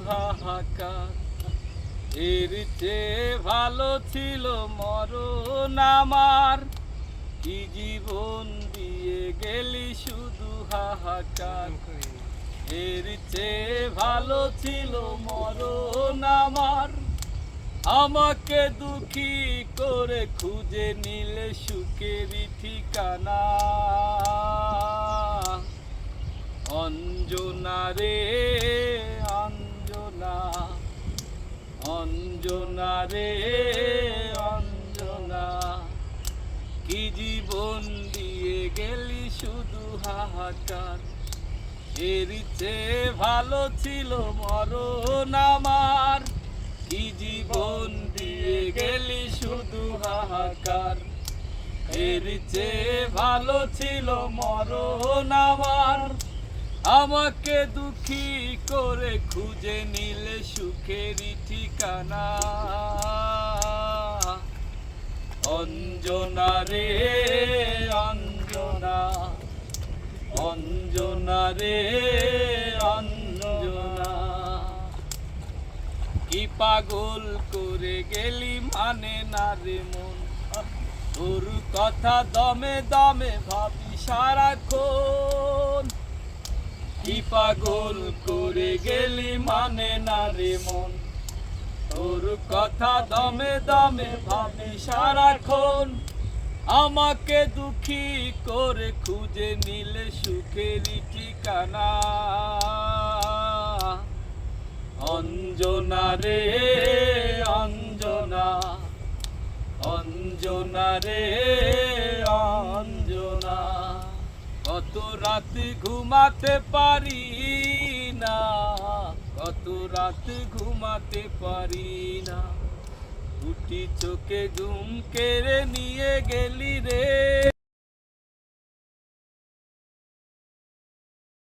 হাহাকার। এর চেয়ে ভালো ছিল মরণ আমার, কি জীবন দিয়ে গেলি শুধু হাহাকার। এর চেয়ে ভালো ছিল মরণ আমার, আমাকে দুঃখী করে খুঁজে নিলে সুখেরই ঠিকানা। অঞ্জনা রে অঞ্জনা, অঞ্জনা রে অঞ্জনা, কি জীবন দিয়ে গেলি শুধু হাহাকার। এর চেয়ে ভালো ছিল মরণ আমার, কি জীবন দিয়ে গেলি শুধু হাহাকার। এর চেয়ে ভালো ছিল মরণ আমার, আমাকে দুঃখী করে খুঁজে নিলে সুখেরই ঠিকানা। অঞ্জনা রে অঞ্জনা, অঞ্জনা রে অঞ্জনা, কি পাগল করে গেলি মানে না রে মন, তোর কথা দমে দমে ভাবি সারাক্ষণ। কি পাগল করে গেলি মানে না রে মন, তোর কথা দমে দমে ভাবি সারাক্ষণ। আমাকে দুঃখী করে খুঁজে নিলে সুখেরই ঠিকানা। অঞ্জনা রে অঞ্জনা, অঞ্জনা রে অঞ্জনা, কত রাত ঘুমাতে পারি না, কত রাত ঘুমাতে পারি না, উঠি চোখে ঘুম কেড়ে নিয়ে গেলি রে।